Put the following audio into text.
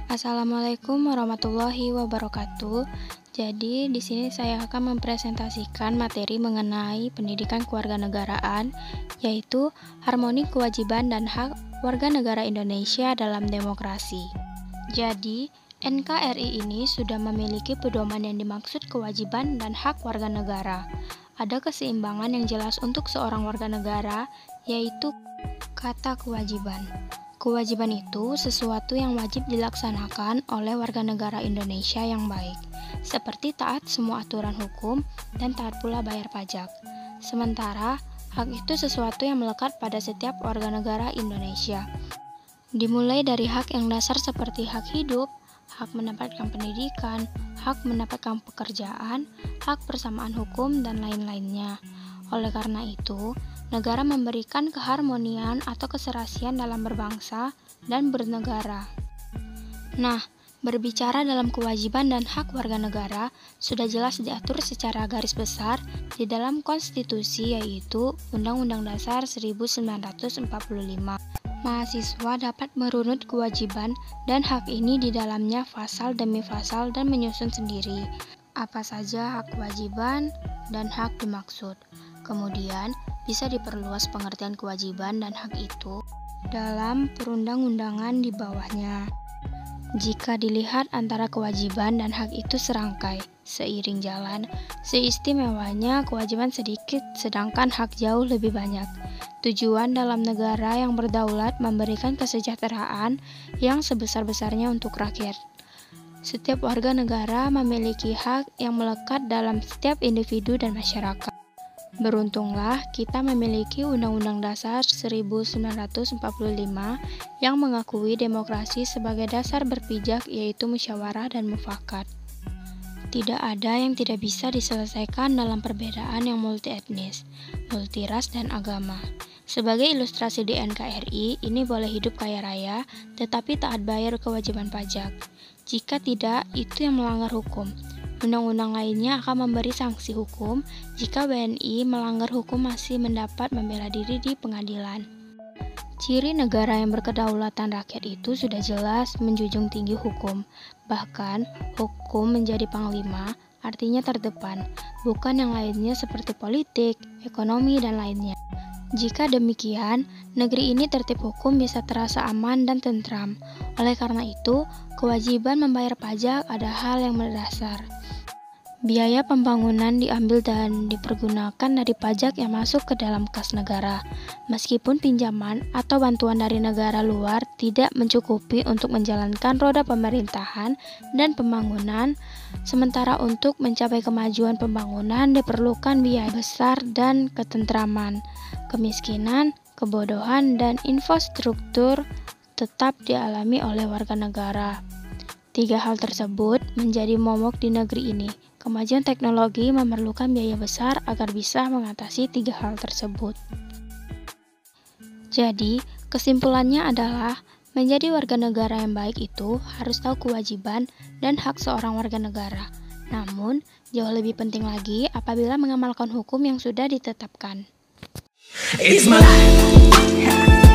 Assalamualaikum warahmatullahi wabarakatuh. Jadi, di sini saya akan mempresentasikan materi mengenai pendidikan kewarganegaraan, yaitu harmoni kewajiban dan hak warga negara Indonesia dalam demokrasi. Jadi, NKRI ini sudah memiliki pedoman yang dimaksud kewajiban dan hak warga negara. Ada keseimbangan yang jelas untuk seorang warga negara, yaitu kata kewajiban. Kewajiban itu sesuatu yang wajib dilaksanakan oleh warga negara Indonesia yang baik, seperti taat semua aturan hukum dan taat pula bayar pajak. Sementara, hak itu sesuatu yang melekat pada setiap warga negara Indonesia. Dimulai dari hak yang dasar seperti hak hidup, hak mendapatkan pendidikan, hak mendapatkan pekerjaan, hak persamaan hukum, dan lain-lainnya. Oleh karena itu, negara memberikan keharmonian atau keserasian dalam berbangsa dan bernegara. Nah, berbicara dalam kewajiban dan hak warga negara sudah jelas diatur secara garis besar di dalam konstitusi, yaitu Undang-Undang Dasar 1945. Mahasiswa dapat merunut kewajiban dan hak ini di dalamnya pasal demi pasal dan menyusun sendiri apa saja hak kewajiban dan hak dimaksud. Kemudian, bisa diperluas pengertian kewajiban dan hak itu dalam perundang-undangan di bawahnya. Jika dilihat antara kewajiban dan hak itu serangkai, seiring jalan, seistimewanya kewajiban sedikit sedangkan hak jauh lebih banyak. Tujuan dalam negara yang berdaulat memberikan kesejahteraan yang sebesar-besarnya untuk rakyat. Setiap warga negara memiliki hak yang melekat dalam setiap individu dan masyarakat. Beruntunglah kita memiliki Undang-Undang Dasar 1945 yang mengakui demokrasi sebagai dasar berpijak, yaitu musyawarah dan mufakat. Tidak ada yang tidak bisa diselesaikan dalam perbedaan yang multietnis, multiras, dan agama. Sebagai ilustrasi di NKRI, ini boleh hidup kaya raya, tetapi taat bayar kewajiban pajak. Jika tidak, itu yang melanggar hukum. Undang-undang lainnya akan memberi sanksi hukum jika WNI melanggar hukum masih mendapat membela diri di pengadilan. Ciri negara yang berkedaulatan rakyat itu sudah jelas menjunjung tinggi hukum. Bahkan, hukum menjadi panglima, artinya terdepan, bukan yang lainnya seperti politik, ekonomi, dan lainnya. Jika demikian, negeri ini tertib hukum bisa terasa aman dan tentram. Oleh karena itu, kewajiban membayar pajak ada hal yang mendasar. Biaya pembangunan diambil dan dipergunakan dari pajak yang masuk ke dalam kas negara. Meskipun pinjaman atau bantuan dari negara luar tidak mencukupi untuk menjalankan roda pemerintahan dan pembangunan, sementara untuk mencapai kemajuan pembangunan diperlukan biaya besar dan ketentraman. Kemiskinan, kebodohan, dan infrastruktur tetap dialami oleh warga negara. Tiga hal tersebut menjadi momok di negeri ini. Kemajuan teknologi memerlukan biaya besar agar bisa mengatasi tiga hal tersebut. Jadi, kesimpulannya adalah menjadi warga negara yang baik itu harus tahu kewajiban dan hak seorang warga negara. Namun, jauh lebih penting lagi apabila mengamalkan hukum yang sudah ditetapkan. It's my life.